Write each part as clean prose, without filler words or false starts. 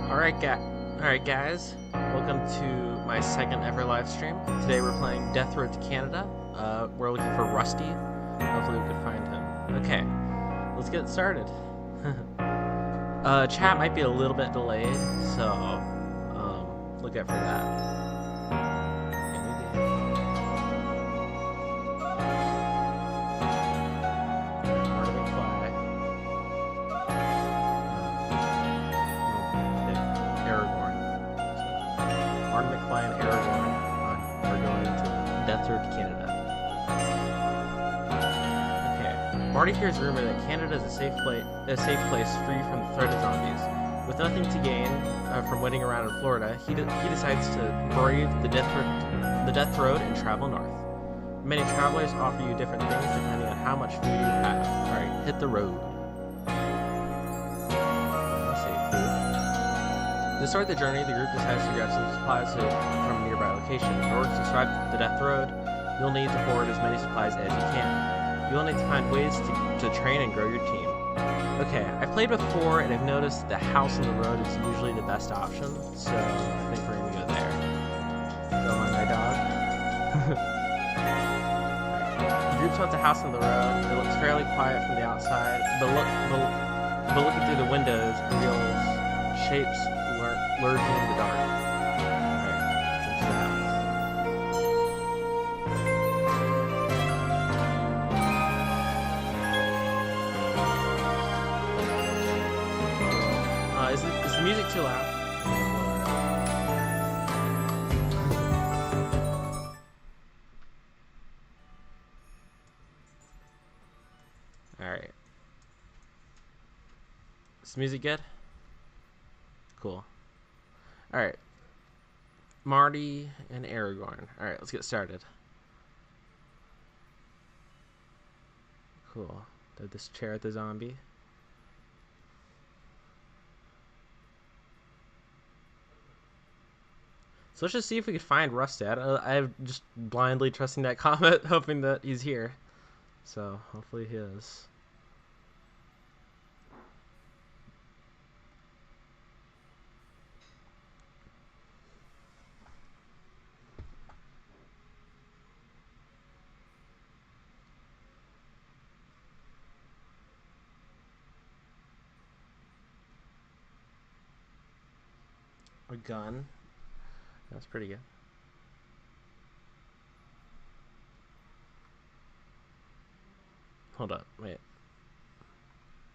Alright guys, welcome to my second ever live stream. Today we're playing Death Road to Canada. We're looking for Rusty. Hopefully we can find him. Okay, let's get started. Chat might be a little bit delayed, so look out for that. Marty hears rumor that Canada is a safe place free from the threat of zombies. With nothing to gain from waiting around in Florida, he decides to brave the death road and travel north. Many travelers offer you different things depending on how much food you have. Alright, hit the road. To start the journey, the group decides to grab some supplies from a nearby location. In order to survive the death road, you'll need to hoard as many supplies as you can. You'll need to find ways to train and grow your team. Okay, I've played before and I've noticed the house on the road is usually the best option, so I think we're gonna go there. Go on my dog. The group spotts a house on the road. It looks fairly quiet from the outside, but looking through the windows reveals shapes lurking in the dark. Is the music too loud? Alright. Is the music good? Cool. Alright. Marty and Aragorn. Alright, let's get started. Cool. Did this chair at the zombie? So let's just see if we can find Rusty. I'm just blindly trusting that comment, hoping that he's here. So hopefully he is. A gun. That's pretty good. Hold up, wait.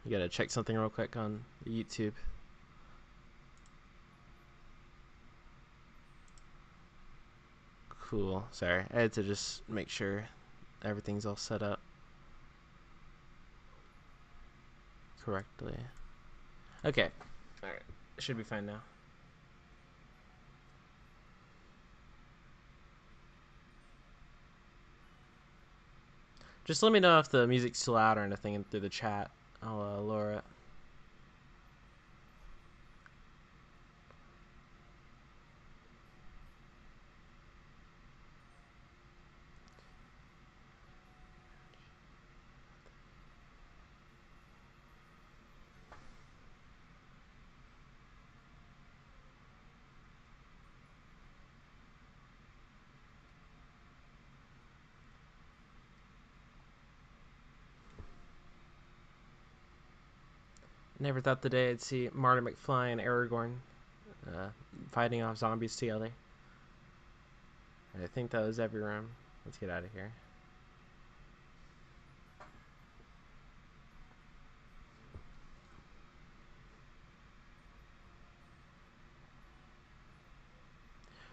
You gotta check something real quick on YouTube. Cool, sorry. I had to just make sure everything's all set up correctly. Okay, alright. It should be fine now. Just let me know if the music's too loud or anything through the chat. I'll lower it. Never thought the day I'd see Marty McFly and Aragorn fighting off zombies together. I think that was every room. Let's get out of here.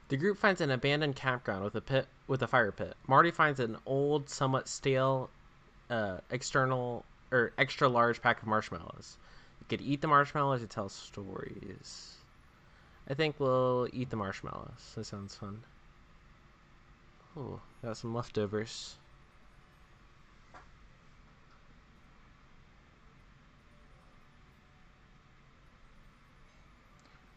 The group finds an abandoned campground with a fire pit. Marty finds an old, somewhat stale, extra large pack of marshmallows. You could eat the marshmallows to tell stories. I think we'll eat the marshmallows. That sounds fun. Ooh, got some leftovers.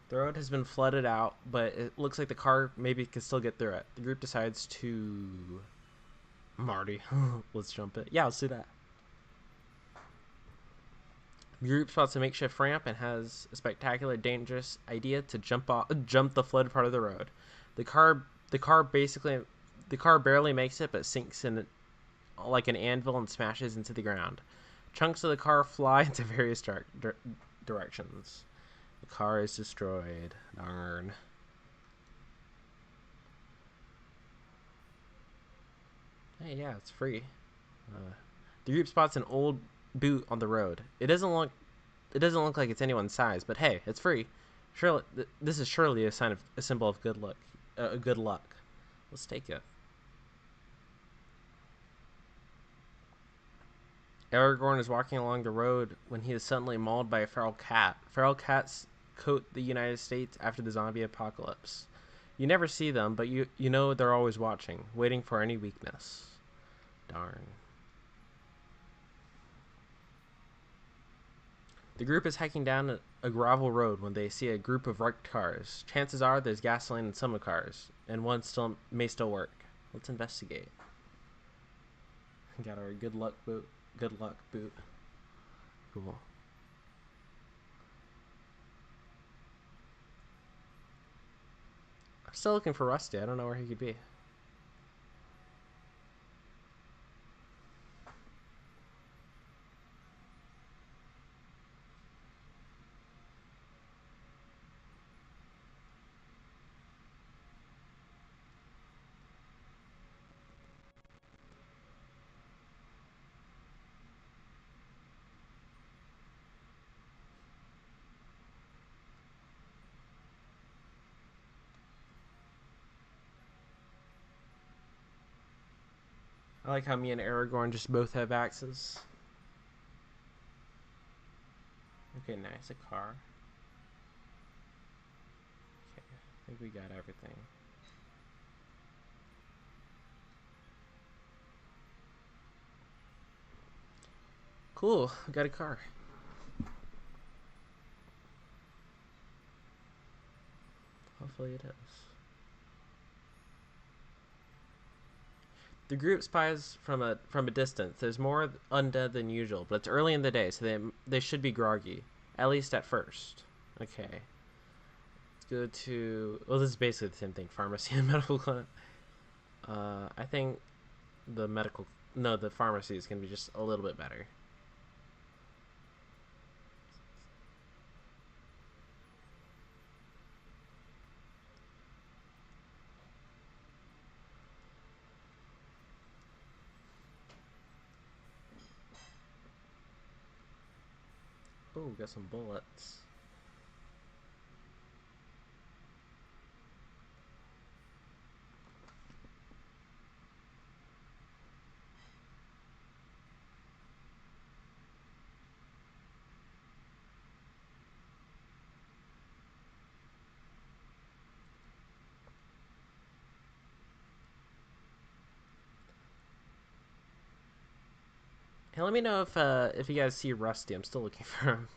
The road has been flooded out, but it looks like the car maybe can still get through it. The group decides to... Marty. Let's jump it. Yeah, let's do that. The group spots a makeshift ramp and has a spectacular, dangerous idea to jump the flooded part of the road. The car, the car basically, the car barely makes it, but sinks in like an anvil and smashes into the ground. Chunks of the car fly into various directions. The car is destroyed. Darn. Hey, yeah, it's free. The group spots an old boot on the road. It doesn't look like it's anyone's size, but hey, it's free. Surely this is surely a symbol of good luck. Good luck. Let's take it. Aragorn is walking along the road when he is suddenly mauled by a feral cat. Feral cats coat the United States after the zombie apocalypse. You never see them, but you know they're always watching, waiting for any weakness. Darn. The group is hiking down a gravel road when they see a group of wrecked cars. Chances are there's gasoline in some of the cars, and one may still work. Let's investigate. Got our good luck boot. Good luck boot. Cool. I'm still looking for Rusty. I don't know where he could be. I like how me and Aragorn just both have axes. Okay, nice. A car. Okay, I think we got everything. Cool. We got a car. Hopefully it is. The group spies from a distance. There's more undead than usual, but it's early in the day, so they should be groggy, at least at first. Okay, let's go to. Well, this is basically the same thing: pharmacy and medical clinic. I think the pharmacy is gonna be just a little bit better. Oh, got some bullets. Hey, let me know if you guys see Rusty. I'm still looking for him.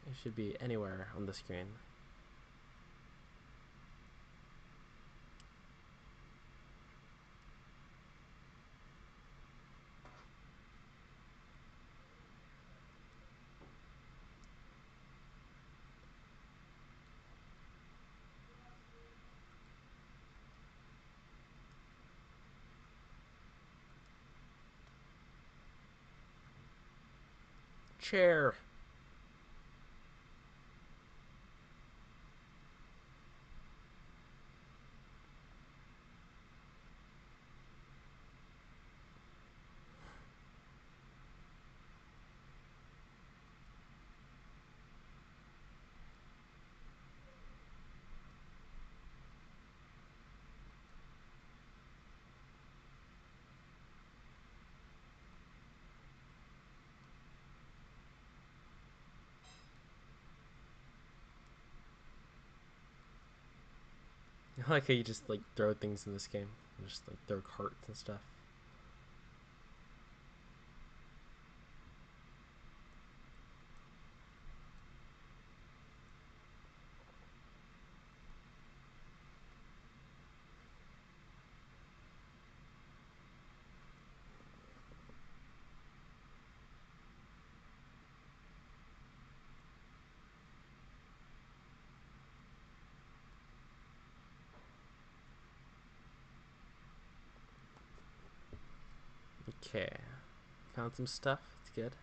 He should be anywhere on the screen. Chair. I like how you just like throw things in this game. You just like throw carts and stuff. Okay. Found some stuff. It's good.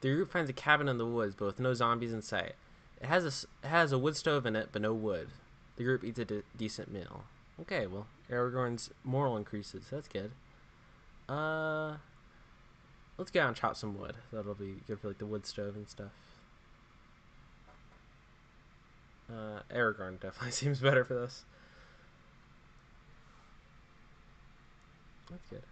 The group finds a cabin in the woods, but with no zombies in sight. It has a wood stove in it, but no wood. The group eats a decent meal. Okay, well, Aragorn's moral increases. That's good. Uh, let's go out and chop some wood. That'll be good for like the wood stove and stuff. Aragorn definitely seems better for this. That's good.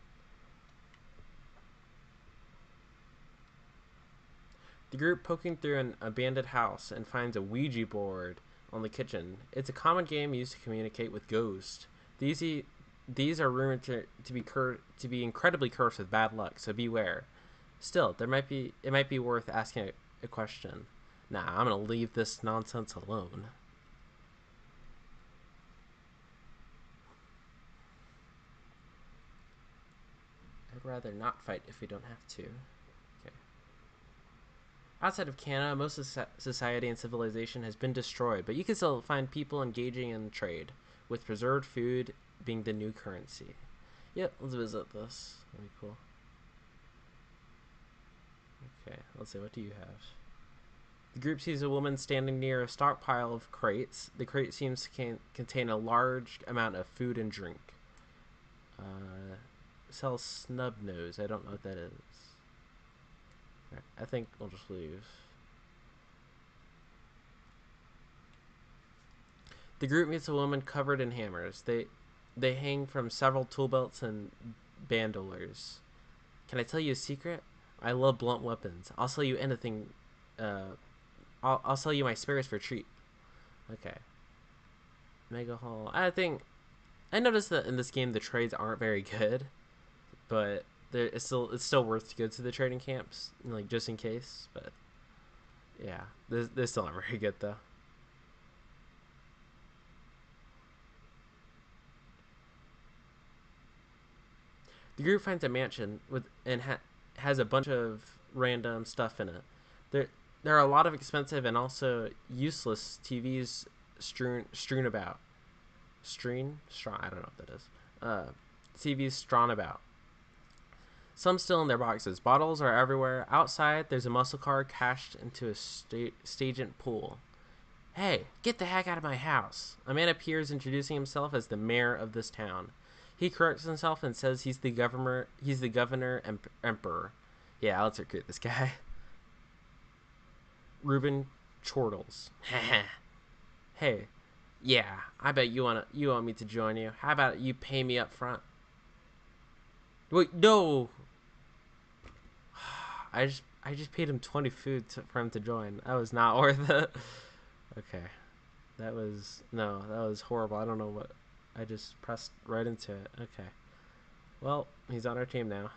The group poking through an abandoned house and finds a Ouija board on the kitchen. It's a common game used to communicate with ghosts. These are rumored to be incredibly cursed with bad luck, so beware. Still, it might be worth asking a question. Nah, I'm gonna leave this nonsense alone. I'd rather not fight if we don't have to. Okay. Outside of Canada, most of society and civilization has been destroyed, but you can still find people engaging in trade, with preserved food being the new currency. Yep, let's visit this. That'd be cool. Okay, let's see, what do you have? The group sees a woman standing near a stockpile of crates. The crate seems to contain a large amount of food and drink. Sells snub nose. I don't know what that is. Right, I think we'll just leave. The group meets a woman covered in hammers. They hang from several tool belts and bandoliers. Can I tell you a secret? I love blunt weapons. I'll sell you anything. I'll sell you my spares for cheap. Okay. Mega Hall. I noticed that in this game the trades aren't very good, but it's still worth to go to the trading camps, like just in case. But yeah, they're still not very good though. The group finds a mansion has a bunch of random stuff in it. There are a lot of expensive and also useless TVs strewn about. Strawn? I don't know what that is. TVs strawn about. Some still in their boxes. Bottles are everywhere. Outside, there's a muscle car cashed into a stagent pool. Hey, get the heck out of my house. A man appears introducing himself as the mayor of this town. He corrects himself and says he's the governor. He's the governor and emperor. Yeah, let's recruit this guy. Reuben Chortles. Hey, yeah, I bet you want me to join you. How about you pay me up front? Wait, no. I just paid him 20 food for him to join. That was not worth it. Okay. That was horrible. I don't know what I just pressed right into it. Okay. Well, he's on our team now.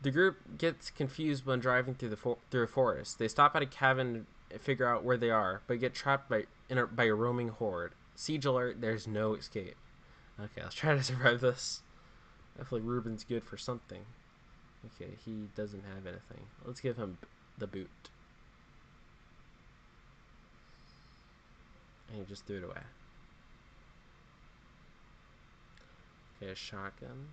The group gets confused when driving through a forest. They stop at a cabin and figure out where they are, but get trapped by a roaming horde. Siege alert, there's no escape. Okay, let's try to survive this. I feel like Reuben's good for something. Okay, he doesn't have anything. Let's give him the boot. And he just threw it away. Okay, a shotgun.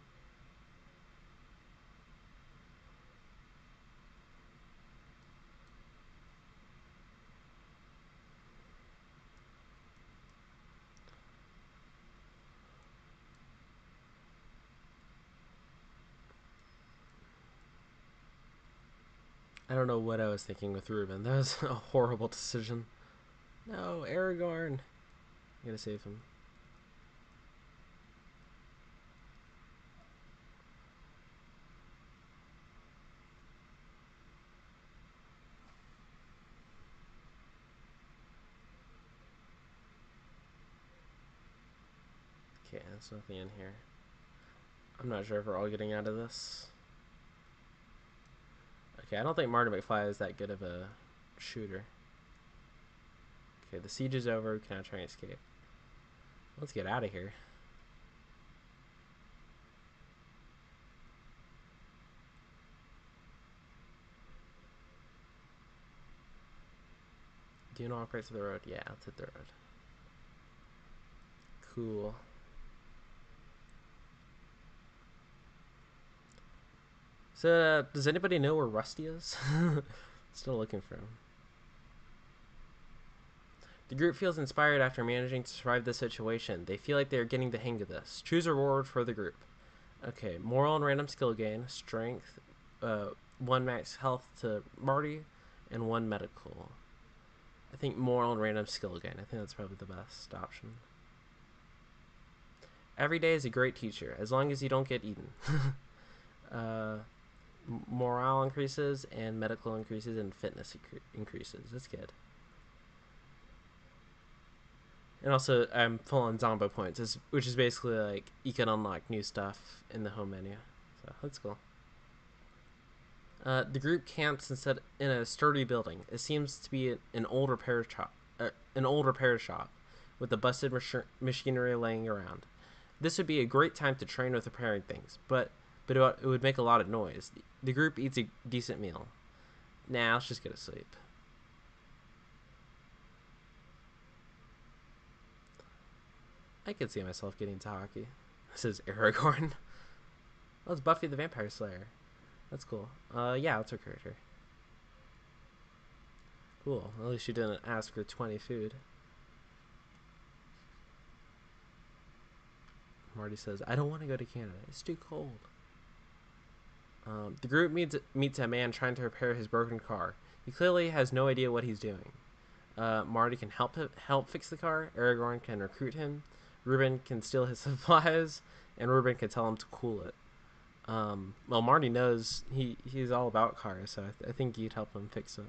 I don't know what I was thinking with Reuben. That was a horrible decision. No, Aragorn. I gotta save him. Okay, there's nothing in here. I'm not sure if we're all getting out of this. Okay, I don't think Marty McFly is that good of a shooter. Okay, the siege is over. We can now try and escape. Let's get out of here. Do you know operates the road? Yeah, let's hit the road. Cool. So, does anybody know where Rusty is? Still looking for him. The group feels inspired after managing to survive the situation. They feel like they are getting the hang of this. Choose a reward for the group. Okay, moral and random skill gain, strength, 1 max health to Marty, and 1 medical. I think moral and random skill gain. I think that's probably the best option. Every day is a great teacher, as long as you don't get eaten. Morale increases, and medical increases, and fitness increases. That's good. And also, I'm full on Zombo points, which is basically like you can unlock new stuff in the home menu. So that's cool. The group camps instead in a sturdy building. It seems to be an old repair shop, with the busted machinery laying around. This would be a great time to train with repairing things, but it would make a lot of noise. The group eats a decent meal. Nah, let's just go to sleep. I could see myself getting into hockey. This is Aragorn. Oh, it's Buffy the Vampire Slayer. That's cool. Yeah, let's recruit her. Cool. At least you didn't ask for 20 food. Marty says, I don't want to go to Canada. It's too cold. The group meets a man trying to repair his broken car. He clearly has no idea what he's doing. Marty can help fix the car. Aragorn can recruit him. Ruben can steal his supplies, and Ruben can tell him to cool it. Well, Marty knows he's all about cars, so I think he'd help him fix it.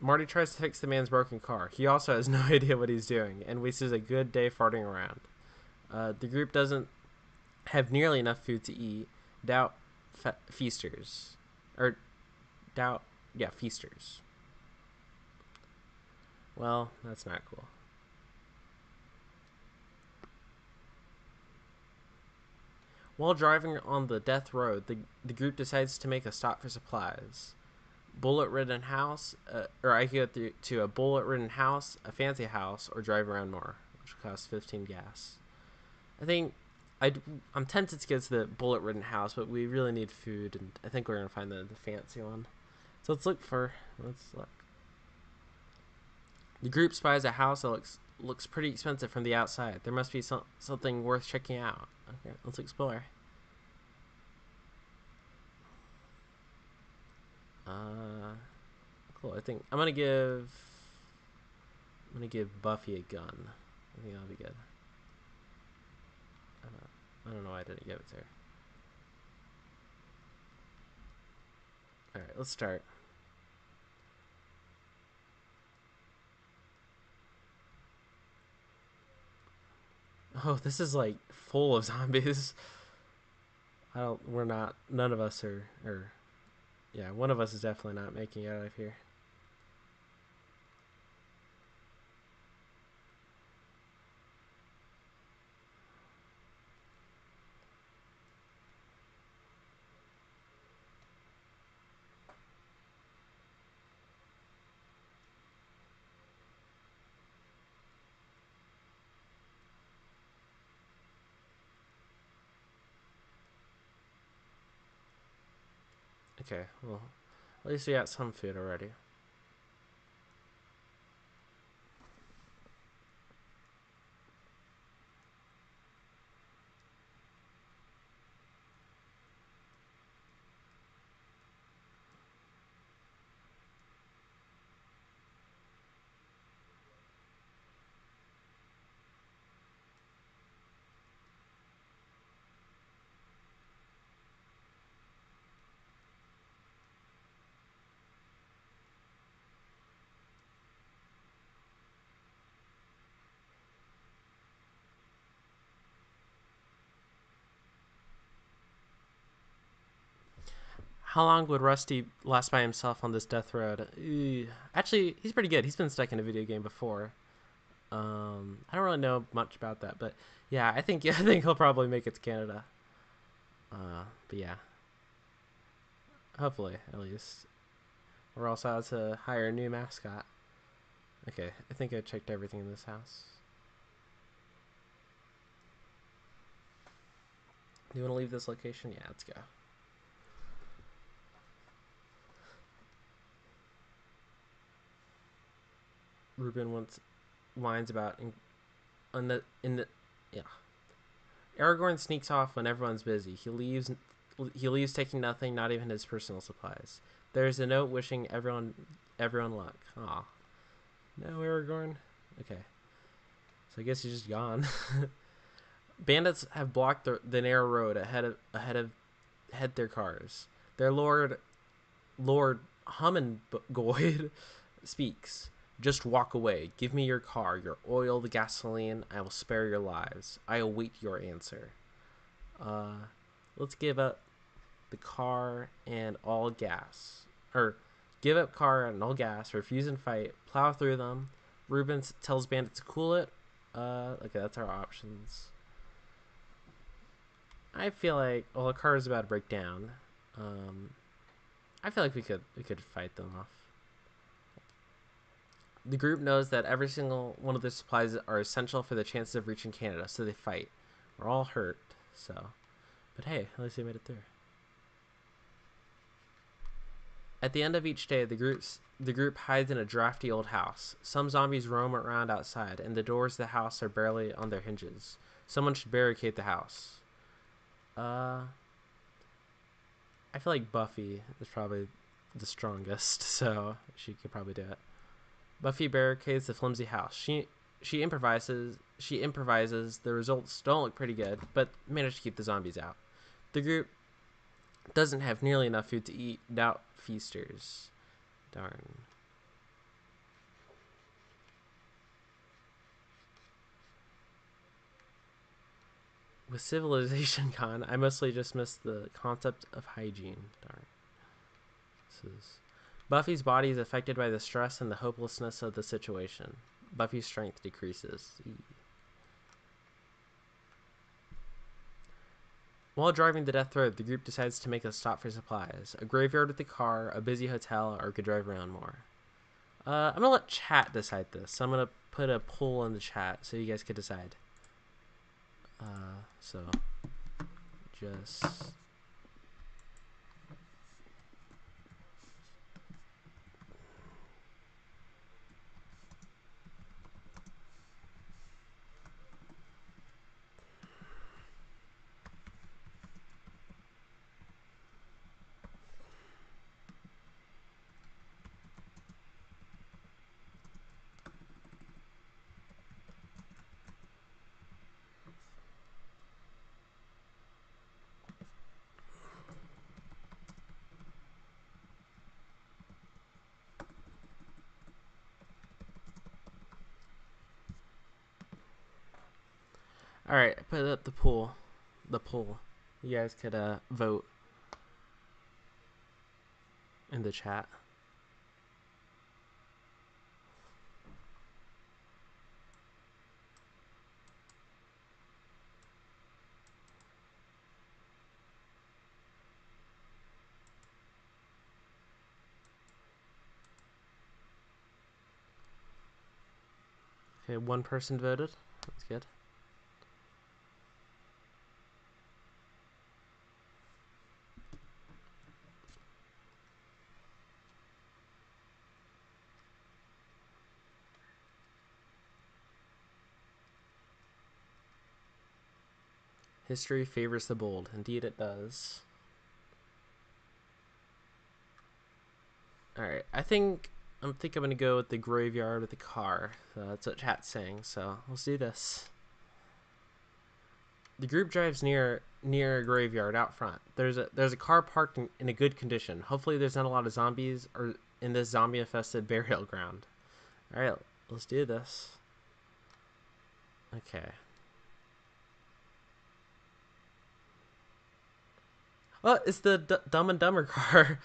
Marty tries to fix the man's broken car. He also has no idea what he's doing, and wastes a good day farting around. The group doesn't have nearly enough food to eat. Feasters. Feasters. Well, that's not cool. While driving on the death road, the group decides to make a stop for supplies. Bullet-ridden house, or I could go to a bullet-ridden house, a fancy house, or drive around more, which costs 15 gas. I think I'm tempted to go to the bullet-ridden house, but we really need food, and I think we're gonna find the fancy one. So let's look. The group spies a house that looks pretty expensive from the outside. There must be something worth checking out. Okay, let's explore. Cool. I think I'm gonna give Buffy a gun. I think that'll be good. I don't know why I didn't give it to her. Alright, let's start. Oh, this is like full of zombies. None of us are, yeah, one of us is definitely not making it out of here. Okay, well, at least we got some food already. How long would Rusty last by himself on this death road? Actually, he's pretty good. He's been stuck in a video game before. I don't really know much about that, but yeah, I think he'll probably make it to Canada. But yeah, hopefully at least. We're also out to hire a new mascot. Okay, I think I checked everything in this house. Do you want to leave this location? Yeah, let's go. Ruben wants whines about yeah. Aragorn sneaks off when everyone's busy. He leaves taking nothing, not even his personal supplies. There's a note wishing everyone luck. Aw. No, Aragorn. Okay. So I guess he's just gone. Bandits have blocked the narrow road ahead their cars. Their Lord Hummingoid speaks. Just walk away. Give me your car, your oil, the gasoline. I will spare your lives. I await your answer. Let's give up the car and all gas. Or, give up car and all gas. Refuse and fight. Plow through them. Ruben tells Bandit to cool it. Okay, that's our options. I feel like, well, the car is about to break down. I feel like we could fight them off. The group knows that every single one of their supplies are essential for the chances of reaching Canada, so they fight. We're all hurt, so. But hey, at least they made it through. At the end of each day, the group hides in a drafty old house. Some zombies roam around outside, and the doors of the house are barely on their hinges. Someone should barricade the house. I feel like Buffy is probably the strongest, so she could probably do it. Buffy barricades the flimsy house. She improvises. The results don't look pretty good, but manage to keep the zombies out. The group doesn't have nearly enough food to eat without feasters. Darn. With civilization gone, I mostly just missed the concept of hygiene. Darn. Buffy's body is affected by the stress and the hopelessness of the situation. Buffy's strength decreases. While driving the Death Road, the group decides to make a stop for supplies. A graveyard with a car, a busy hotel, or could drive around more. I'm going to let chat decide this. So I'm going to put a poll in the chat so you guys could decide. So, just... Alright, I put up the poll. You guys could vote in the chat. Okay, one person voted. That's good. History favors the bold. Indeed it does. Alright, I think I'm gonna go with the graveyard with the car. So that's what chat's saying, so let's do this. The group drives near a graveyard out front. There's a car parked in a good condition. Hopefully there's not a lot of zombies or in this zombie infested burial ground. Alright, let's do this. Okay. Oh, it's the Dumb and Dumber car.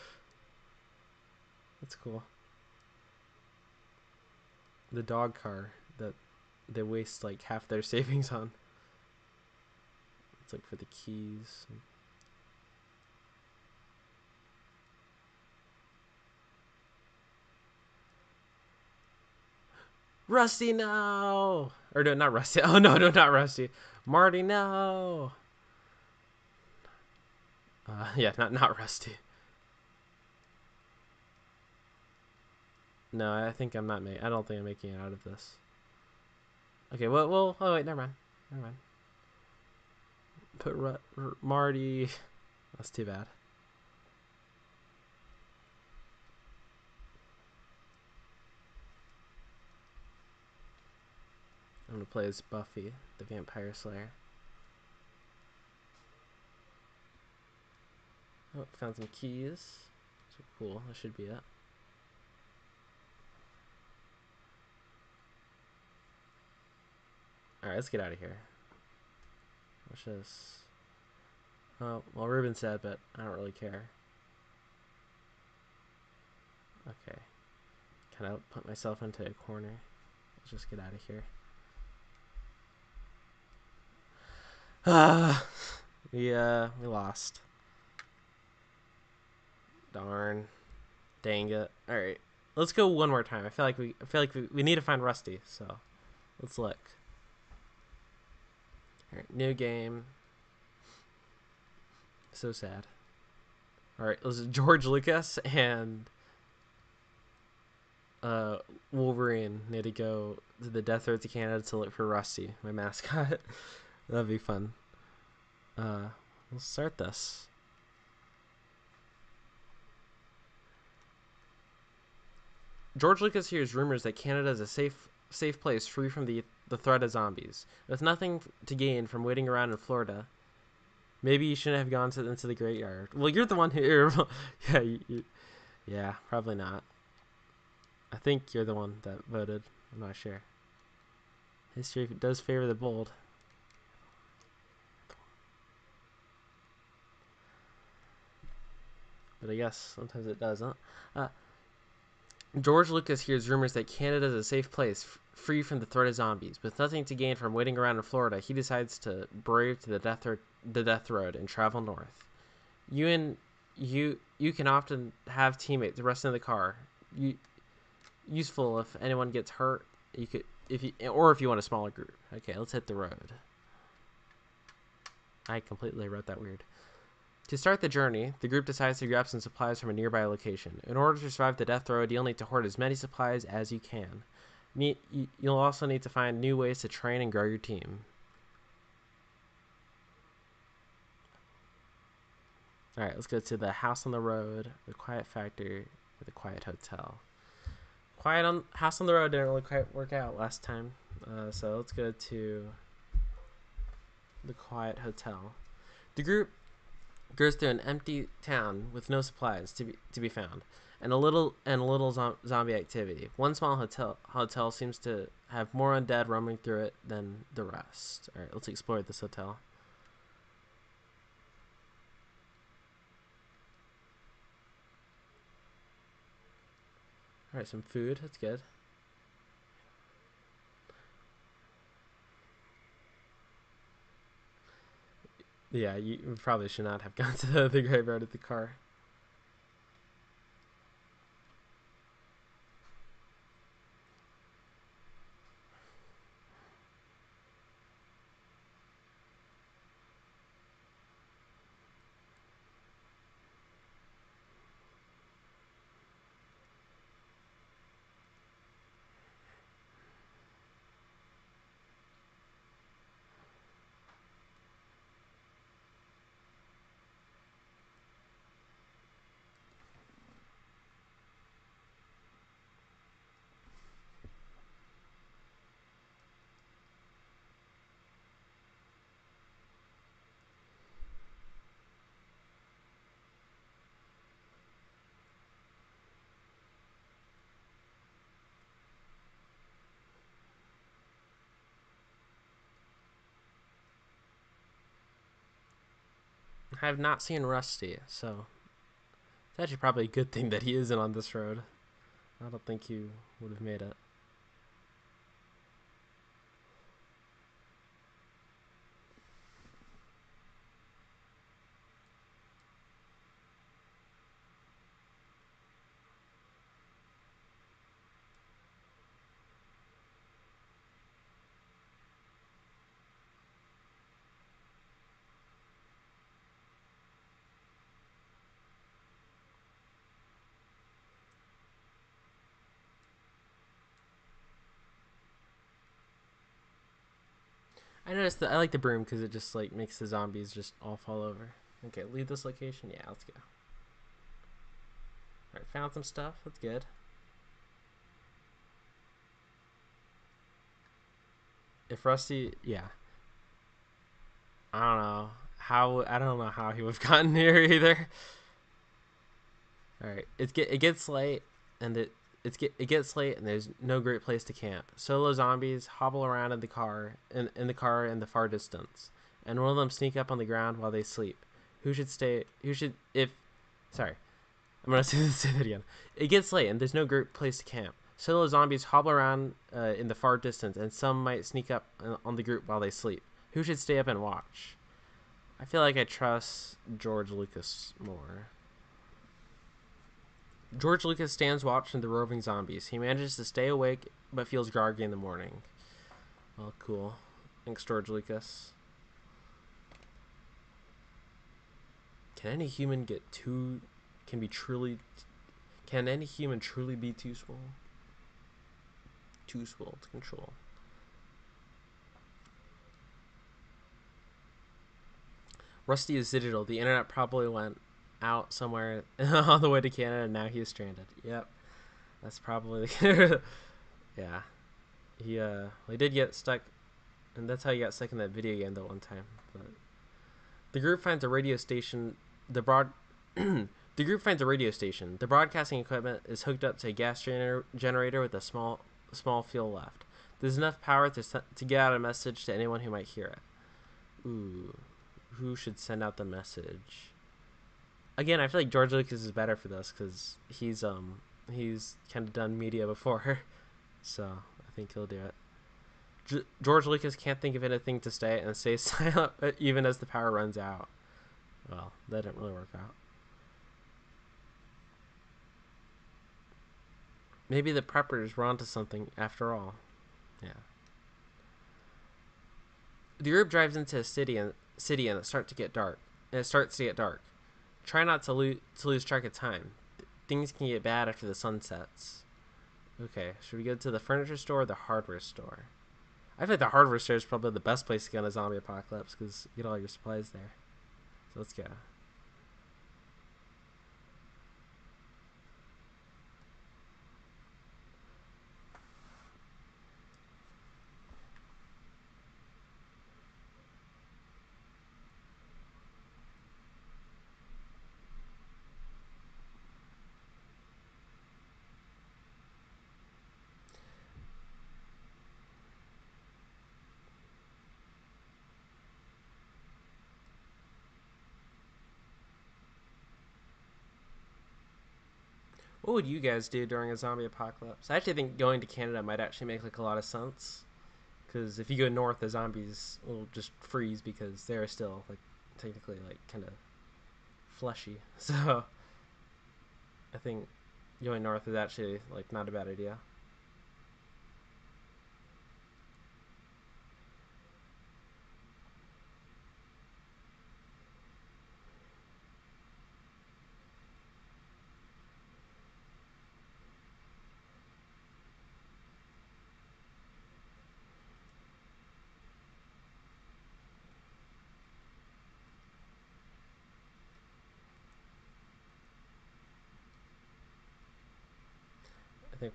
That's cool. The dog car that they waste like half their savings on. It's like for the keys. Rusty, no! Or no, not Rusty. Oh, no, no, not Rusty. Marty, no! Yeah, not Rusty. No, I think I'm not making. I don't think I'm making it out of this. Okay, well. Oh wait, never mind. Never mind. Put Marty. That's too bad. I'm gonna play as Buffy, the Vampire Slayer. Oh, found some keys. So cool. That should be it. Alright, let's get out of here. What's this? Oh, well, Ruben's dead, but I don't really care. Okay. Kind of put myself into a corner. Let's just get out of here. We lost. Darn. Dang it. Alright. Let's go one more time. I feel like we need to find Rusty, so let's look. Alright, new game. So sad. Alright, this is George Lucas and Wolverine need to go to the Death Road to Canada to look for Rusty, my mascot. That'd be fun. We'll start this. George Lucas hears rumors that Canada is a safe place free from the threat of zombies. With nothing to gain from waiting around in Florida, maybe you shouldn't have gone into the graveyard. Well, you're the one who... yeah, probably not. I think you're the one that voted. I'm not sure. History does favor the bold. But I guess sometimes it doesn't. George Lucas hears rumors that Canada is a safe place, free from the threat of zombies. With nothing to gain from waiting around in Florida, he decides to brave to the death road and travel north. You can often have teammates resting in the car. Useful if anyone gets hurt. If you want a smaller group. Okay, let's hit the road. I completely wrote that weird. To start the journey, the group decides to grab some supplies from a nearby location. In order to survive the death road, you'll need to hoard as many supplies as you can. You'll also need to find new ways to train and grow your team. Alright, let's go to the house on the road, the quiet factory, or the quiet hotel. House on the road didn't really quite work out last time, so let's go to the quiet hotel. The group goes through an empty town with no supplies to be found, and a little zombie activity. One small hotel seems to have more undead roaming through it than the rest. All right, let's explore this hotel. All right, some food. That's good. Yeah, you probably should not have gone to the graveyard with the car. I have not seen Rusty, so it's actually probably a good thing that he isn't on this road. I don't think he would have made it. I noticed that I like the broom because it just like makes the zombies just all fall over. Okay, leave this location. Yeah, let's go. Alright, found some stuff. That's good. If Rusty, yeah, I don't know how. I don't know how he would have gotten here either. All right, it gets late, and it gets late, and there's no great place to camp. Solo zombies hobble around in the car in the far distance, and one of them sneak up on the ground while they sleep. Who should stay? Who should if? Sorry, I'm gonna say that again. It gets late, and there's no great place to camp. Solo zombies hobble around in the far distance, and some might sneak up on the group while they sleep. Who should stay up and watch? I feel like I trust George Lucas more. George Lucas stands watch from the roving zombies. He manages to stay awake, but feels groggy in the morning. Well, cool. Thanks, George Lucas. Can any human get too... Can be truly... Can any human truly be too swole? Too swole to control. Rusty is digital. The internet probably went out somewhere on the way to Canada, and now he is stranded. Yep. That's probably... yeah. He did get stuck, and that's how he got stuck in that video game that one time. But the group finds a radio station. The group finds a radio station. The broadcasting equipment is hooked up to a gas generator with a small fuel left. There's enough power to get out a message to anyone who might hear it. Ooh, who should send out the message? Again, I feel like George Lucas is better for this because he's kind of done media before, so I think he'll do it. George Lucas can't think of anything to say and stays silent even as the power runs out. Well, that didn't really work out. Maybe the preppers were onto something after all. Yeah. The group drives into a city and it starts to get dark. Try not to lose track of time. Things can get bad after the sun sets. Okay, should we go to the furniture store or the hardware store? I feel like the hardware store is probably the best place to go in a zombie apocalypse because you get all your supplies there. So let's go. What would you guys do during a zombie apocalypse? I actually think going to Canada might actually make like a lot of sense. Because if you go north, the zombies will just freeze because they're still like technically like kind of fleshy. So I think going north is actually like not a bad idea. I think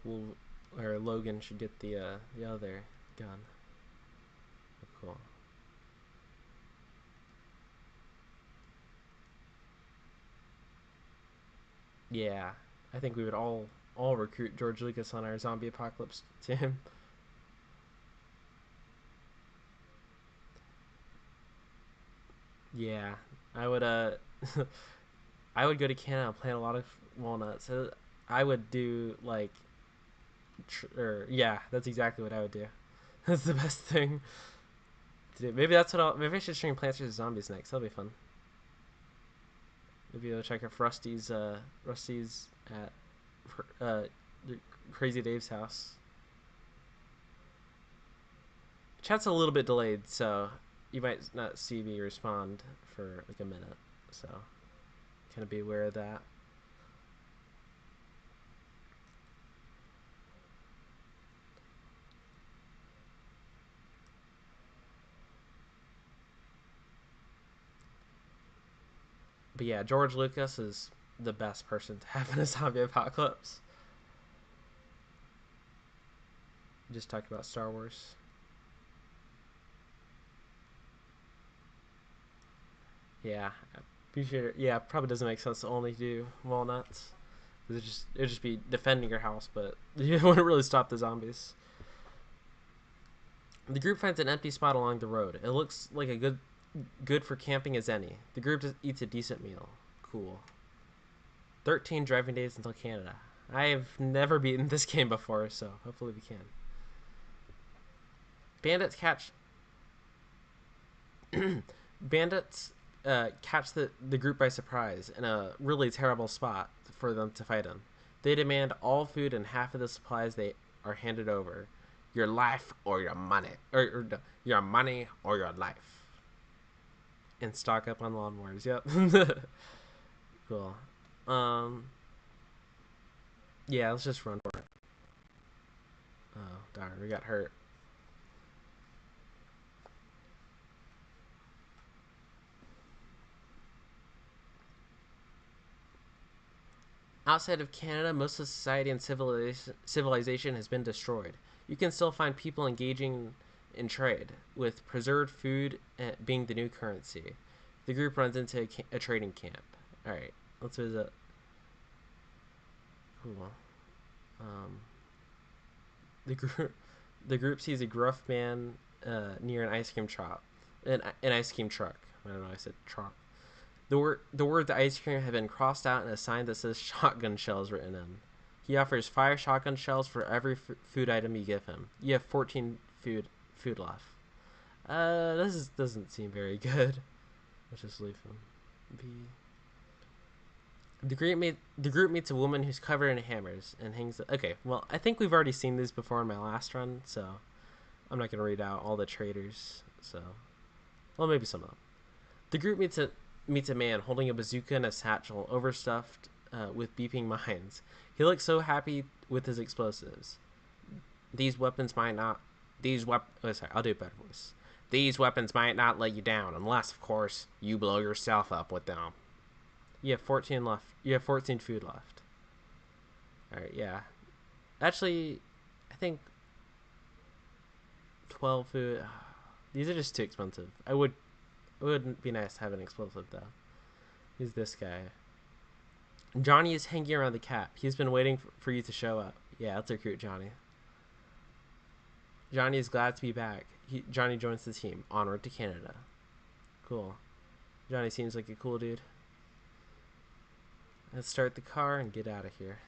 Logan should get the other gun. Oh, cool. Yeah, I think we would all recruit George Lucas on our zombie apocalypse team. Yeah, I would I would go to Canada and plant a lot of walnuts. I would do like yeah, that's exactly what I would do. That's the best thing to do. Maybe I should stream Plants vs Zombies next. That'll be fun. Maybe I'll check if Rusty's at Crazy Dave's house. Chat's a little bit delayed, so you might not see me respond for like a minute. So kind of be aware of that. But yeah, George Lucas is the best person to have in a zombie apocalypse. Just talk about Star Wars. Yeah, appreciate. Yeah, probably doesn't make sense to only do walnuts. It'd just be defending your house, but you wouldn't really stop the zombies. The group finds an empty spot along the road. It looks like a good for camping as any. The group just eats a decent meal. Cool. 13 driving days until Canada. I've never beaten this game before, so hopefully we can. Bandits catch bandits catch the group by surprise in a really terrible spot for them to fight in. They demand all food and half of the supplies they are handed over. Your life or your money. Or your money or your life. And stock up on lawnmowers. Yep. Cool. Yeah, let's just run for it. Oh, darn. We got hurt. Outside of Canada, most of society and civilization has been destroyed. You can still find people engaging in trade, with preserved food being the new currency. The group runs into a trading camp. Alright, let's visit. Cool. Um, the group the group sees a gruff man near an ice cream truck. An ice cream truck. I don't know. I said truck. The word ice cream had been crossed out and a sign that says shotgun shells written in. He offers 5 shotgun shells for every food item you give him. You have 14 food left. Doesn't seem very good. Let's just leave him be. The group meets a woman who's covered in hammers and hangs. Okay, well, I think we've already seen these before in my last run, so I'm not gonna read out all the traitors. So, well, maybe some of them. The group meets a man holding a bazooka and a satchel overstuffed with beeping mines. He looks so happy with his explosives. These weapons might not. Sorry, I'll do a better voice. These weapons might not let you down, unless, of course, you blow yourself up with them. You have 14 left. You have 14 food left. All right, yeah. Actually, I think 12 food. These are just too expensive. It wouldn't be nice to have an explosive though. Who's this guy? Johnny is hanging around the cap. He's been waiting for you to show up. Yeah, let's recruit Johnny. Johnny is glad to be back. Johnny joins the team. Onward to Canada. Cool. Johnny seems like a cool dude. Let's start the car and get out of here.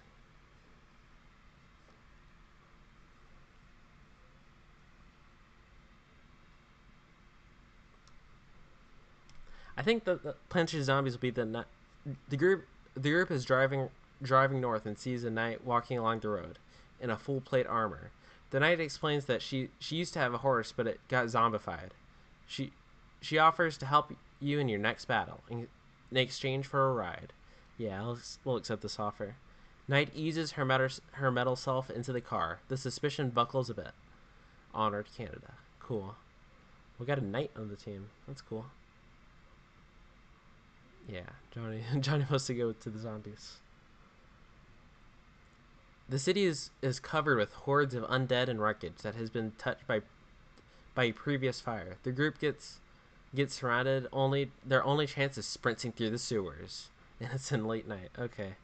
I think the Plants vs Zombies will be the group. The group is driving north and sees a knight walking along the road in a full plate armor. The knight explains that she used to have a horse, but it got zombified. She offers to help you in your next battle in exchange for a ride. Yeah, we'll accept this offer. Knight eases her metal self into the car. The suspicion buckles a bit. Honored Canada. Cool. We got a knight on the team. That's cool. Yeah, Johnny wants to go to the zombies. The city is covered with hordes of undead and wreckage that has been touched by a previous fire. The group gets surrounded. Their only chance is sprinting through the sewers, and it's in late night. Okay,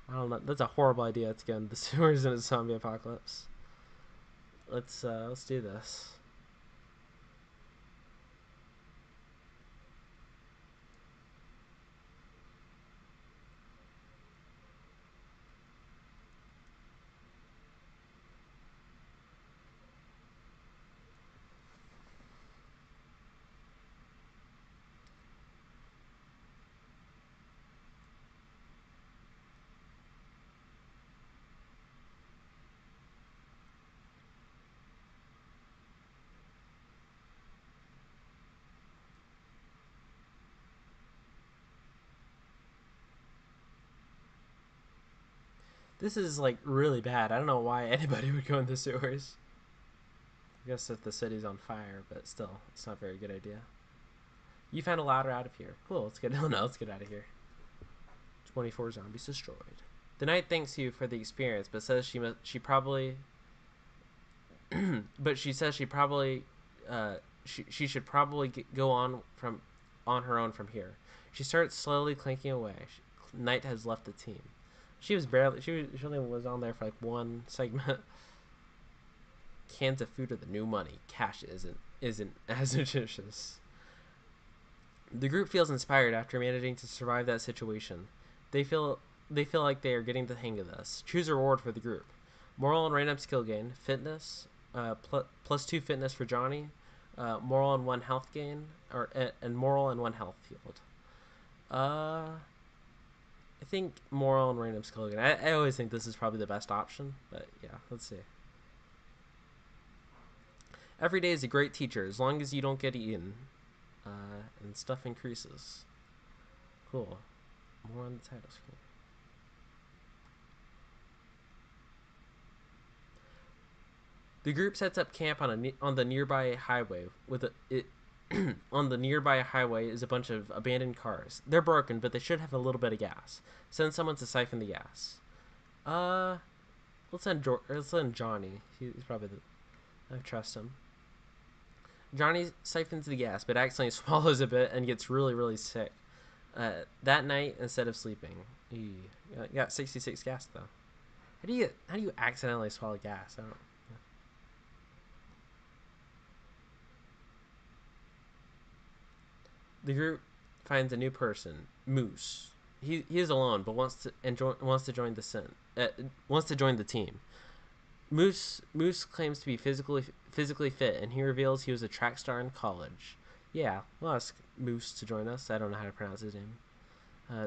I don't know. That's a horrible idea to go into the sewers in a zombie apocalypse. Let's do this. This is like really bad. I don't know why anybody would go in the sewers. I guess if the city's on fire, but still, it's not a very good idea. You found a ladder out of here. Cool. Let's get. No, let's get out of here. 24 zombies destroyed. The knight thanks you for the experience, but says she probably but she says she should probably go on her own from here. She starts slowly clanking away. Knight has left the team. She only was on there for like one segment. Cans of food are the new money. Cash isn't as nutritious. The group feels inspired after managing to survive that situation. They feel like they are getting the hang of this. Choose a reward for the group. Moral and random skill gain. Fitness. +2 fitness for Johnny. Moral and 1 health gain. And moral and 1 health field. I think moral and random skill gain. I always think this is probably the best option. But yeah, let's see. Every day is a great teacher as long as you don't get eaten. And stuff increases. Cool. More on the title screen. The group sets up camp on the nearby highway on the nearby highway is a bunch of abandoned cars. They're broken, but they should have a little bit of gas. Send someone to siphon the gas. Let's send Johnny. He's probably I trust him. Johnny siphons the gas, but accidentally swallows a bit and gets really, really sick. That night, instead of sleeping, he got 66 gas though. How do you accidentally swallow gas? I don't. The group finds a new person, Moose. He is alone, but wants to join the team. Moose claims to be physically fit, and he reveals he was a track star in college. Yeah, we'll ask Moose to join us. I don't know how to pronounce his name.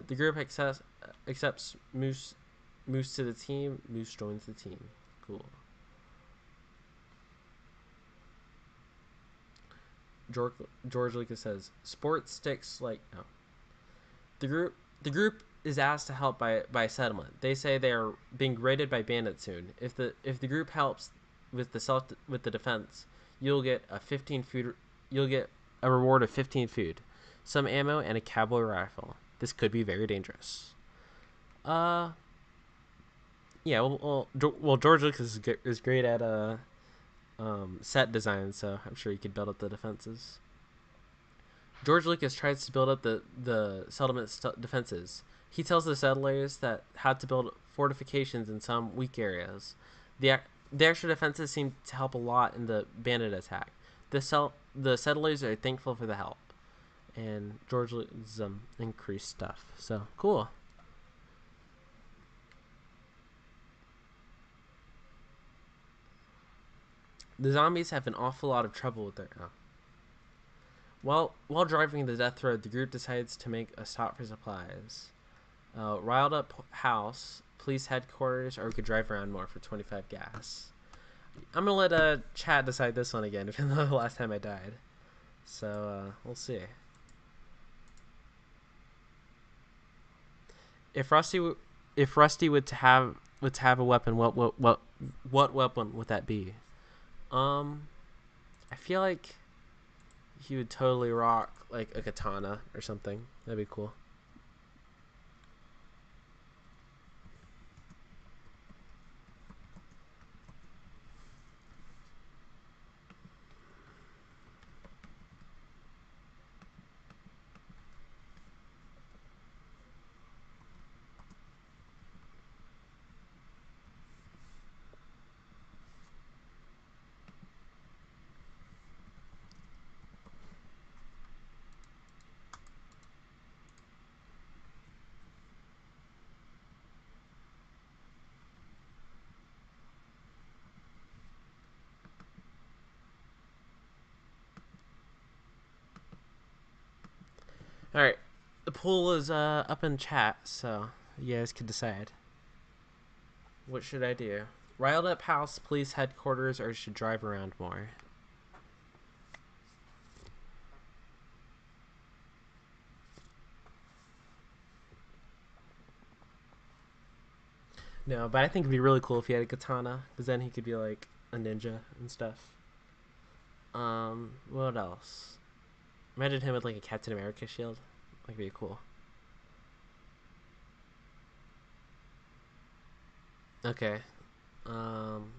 The group accepts Moose to the team. Moose joins the team. Cool. George Lucas says, "Sports sticks like no." The group is asked to help by a settlement. They say they are being raided by bandits soon. If the group helps with the defense, you'll get a reward of 15 food, some ammo, and a cowboy rifle. This could be very dangerous. Yeah. Well, George Lucas is great at set design, so I'm sure he could build up the defenses. George Lucas tries to build up the settlement defenses. He tells the settlers that how to build fortifications in some weak areas. The extra defenses seem to help a lot in the bandit attack. The settlers are thankful for the help, and George Lucas increased stuff. So cool. The zombies have an awful lot of trouble with their. While driving the death road, the group decides to make a stop for supplies. Riled Up House, police headquarters, or we could drive around more for 25 gas. I'm gonna let Chad decide this one again, even though the last time I died. So we'll see. If Rusty would to have a weapon, what weapon would that be? I feel like he would totally rock like a katana or something. That'd be cool. All right, the poll is up in chat, so you guys can decide. What should I do? Riled Up House, police headquarters, or should drive around more? No, but I think it'd be really cool if he had a katana, because then he could be like a ninja and stuff. What else? Imagine him with like a Captain America shield. Like, be cool. Okay. Um,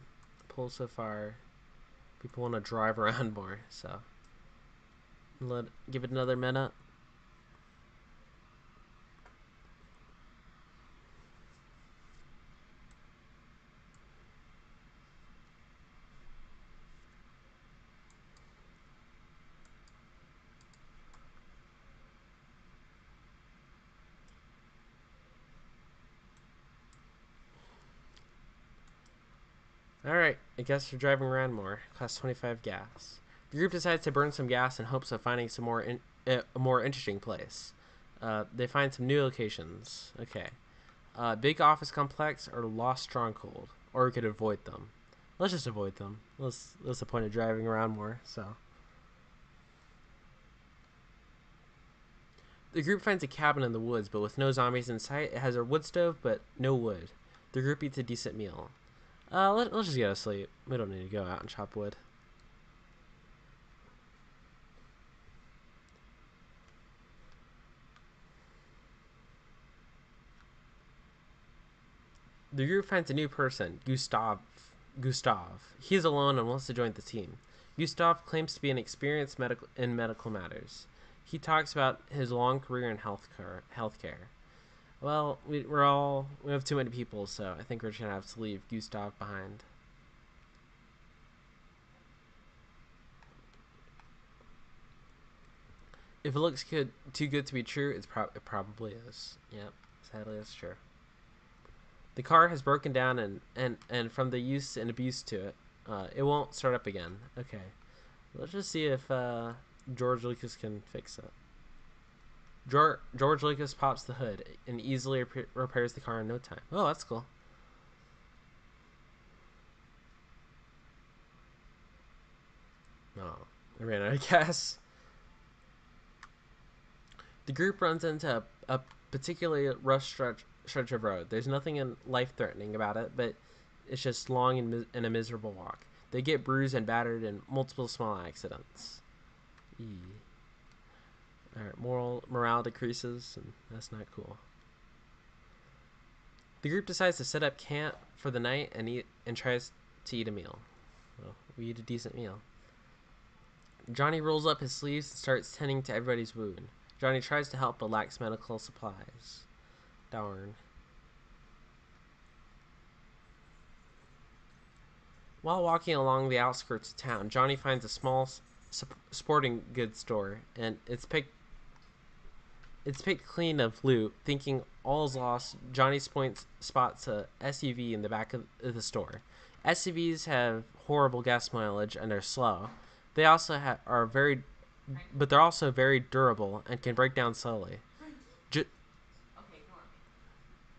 Pull so far. People want to drive around more, so give it another minute. Alright, I guess you're driving around more. Costs 25 gas. The group decides to burn some gas in hopes of finding a more interesting place. They find some new locations. Okay. Big office complex or lost stronghold. Or we could avoid them. Let's just avoid them. What's the point of driving around more, so. The group finds a cabin in the woods, but with no zombies in sight. It has a wood stove, but no wood. The group eats a decent meal. Let's just get to sleep. We don't need to go out and chop wood. The group finds a new person, Gustav. He is alone and wants to join the team. Gustav claims to be an experienced medical matters. He talks about his long career in healthcare. Well, we have too many people, so I think we're just gonna have to leave Gustav behind. If it looks too good to be true, it probably is. Yep, sadly that's true. The car has broken down and from the use and abuse to it, it won't start up again. Okay, let's just see if George Lucas can fix it. George Lucas pops the hood and easily repairs the car in no time. Oh, that's cool. Oh, I ran out of gas. The group runs into a particularly rough stretch of road. There's nothing life threatening about it, but it's just long and a miserable walk. They get bruised and battered in multiple small accidents. Alright, morale decreases, and that's not cool. The group decides to set up camp for the night and tries to eat a meal. Well, we eat a decent meal. Johnny rolls up his sleeves and starts tending to everybody's wound. Johnny tries to help but lacks medical supplies. Darn. While walking along the outskirts of town, Johnny finds a small sporting goods store, and it's picked clean of loot. Thinking all's lost, Johnny spots a SUV in the back of the store. SUVs have horrible gas mileage and are slow. They also but they're also very durable and can break down slowly. Ju-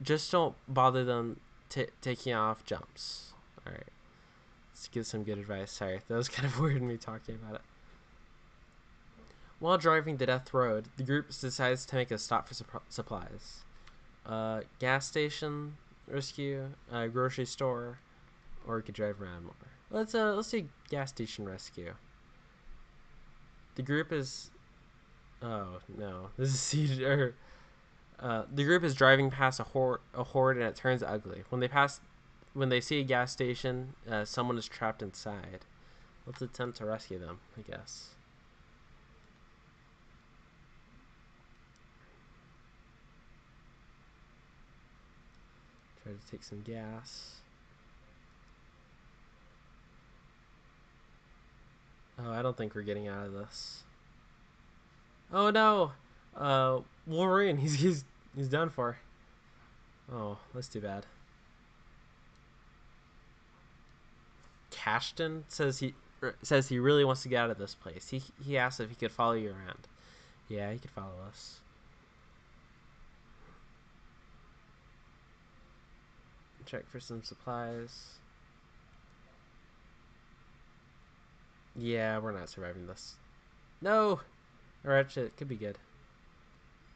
just don't bother them taking off jumps. All right, let's give some good advice. Sorry, that was kind of weird me talking about it. While driving the Death Road, the group decides to make a stop for supplies. Gas station rescue, grocery store, or we could drive around more. Let's do gas station rescue. The group is. Oh no, this is siege. The group is driving past a horde, and it turns ugly. When they see a gas station, someone is trapped inside. Let's attempt to rescue them, I guess. Try to take some gas. Oh, I don't think we're getting out of this. Oh no! Wolverine, he's done for. Oh, that's too bad. Cashton says he really wants to get out of this place. He asked if he could follow you around. Yeah, he could follow us. Check for some supplies. Yeah, we're not surviving this. No! Or actually, it could be good.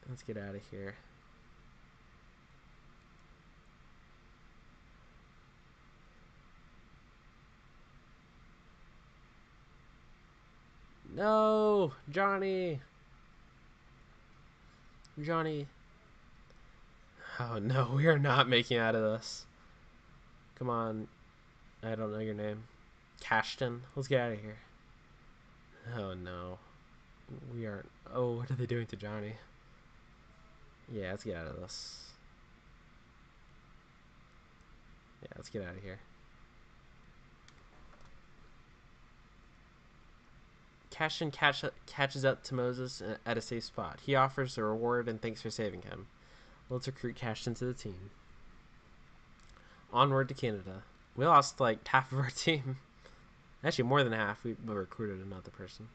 Let's get out of here. No! Johnny! Johnny. Oh no, we are not making out of this. Come on. I don't know your name. Cashton. Let's get out of here. Oh no. We aren't. Oh, what are they doing to Johnny? Yeah, let's get out of this. Yeah, let's get out of here. Cashton catches up to Moses at a safe spot. He offers a reward and thanks for saving him. Let's recruit Cashton to the team. Onward to Canada. We lost like half of our team. Actually, more than half. We recruited another person.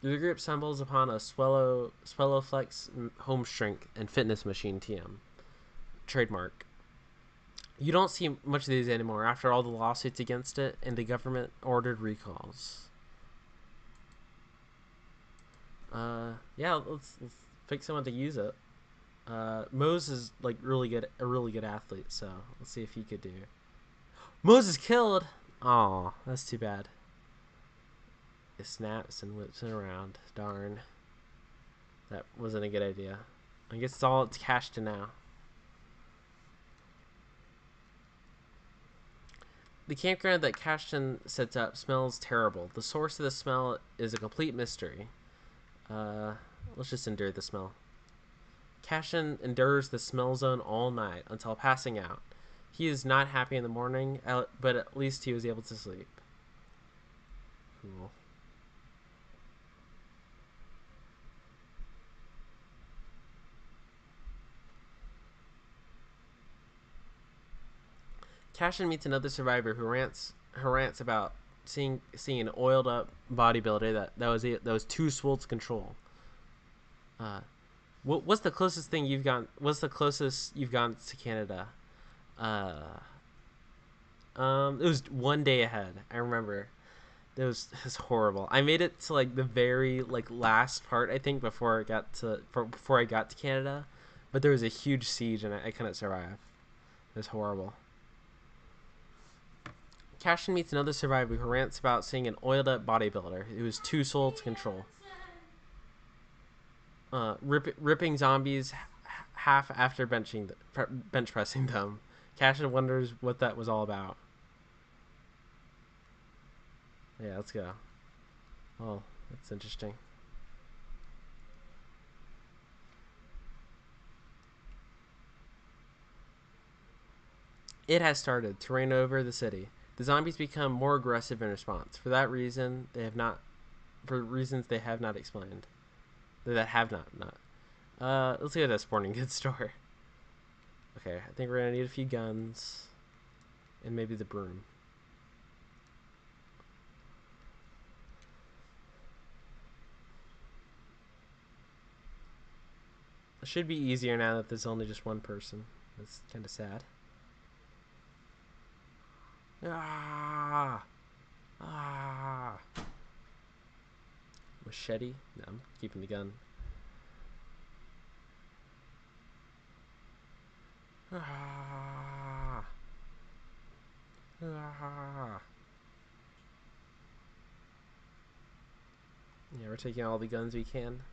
The group stumbles upon a Swellowflex home shrink and fitness machine TM. Trademark. You don't see much of these anymore after all the lawsuits against it and the government ordered recalls. Yeah, let's pick someone to use it. Mose is like a really good athlete, so let's see if he could do. Mose is killed. Aw, that's too bad. It snaps and whips it around. Darn. That wasn't a good idea. I guess it's cashed in now. The campground that Cashton sets up smells terrible. The source of the smell is a complete mystery. Let's just endure the smell. Cashton endures the smell zone all night until passing out. He is not happy in the morning, but at least he was able to sleep. Cool. Cashton meets another survivor who rants about seeing an oiled up bodybuilder that was too swole to control. What's the closest thing you've gone? What's the closest you've gone to Canada? It was one day ahead. I remember. It was horrible. I made it to like the very last part, I think, before I got to Canada, but there was a huge siege and I couldn't survive. It was horrible. Cashton meets another survivor who rants about seeing an oiled up bodybuilder who was too swole to control. Ripping zombies half after bench pressing them. Cashton wonders what that was all about. Yeah, let's go. Oh, that's interesting. It has started to rain over the city. The zombies become more aggressive in response. For that reason, for reasons they have not explained. That have not. Let's go to that sporting goods store. Okay, I think we're gonna need a few guns. And maybe the broom. It should be easier now that there's only just one person. That's kind of sad. Ah! Machete? No, I'm keeping the gun. Ah! Yeah, we're taking all the guns we can.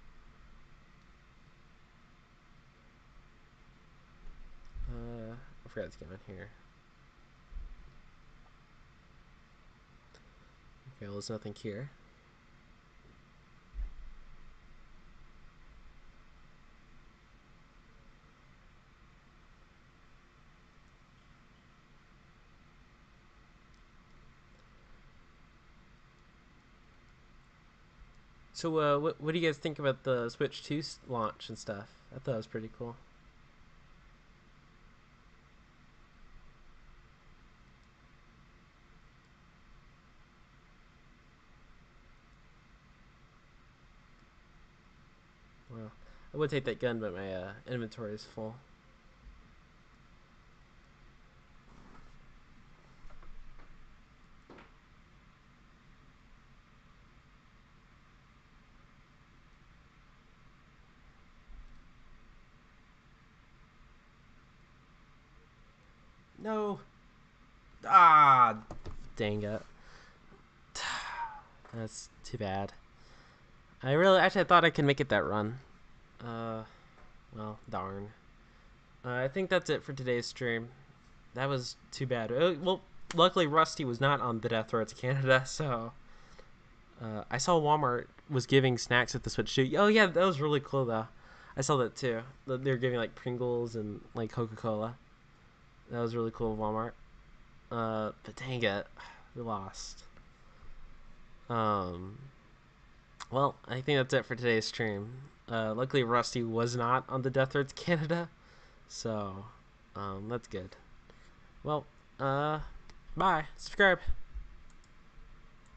I forgot to get on here. Okay, well, there's nothing here. So, what do you guys think about the Switch 2 launch and stuff? I thought it was pretty cool. Well, I would take that gun, but my inventory is full. No! Ah! Dang it. That's too bad. I thought I could make it that run. Well, darn. I think that's it for today's stream. that was too bad. Well, luckily Rusty was not on the death row to Canada, so I saw Walmart was giving snacks at the Switch too. Oh yeah, that was really cool though. I saw that too. They were giving like Pringles and like Coca-Cola. That was really cool, Walmart. But dang it, we lost. Um, well, I think that's it for today's stream. Luckily, Rusty was not on the Death Threads Canada, so that's good. Well, bye. Subscribe.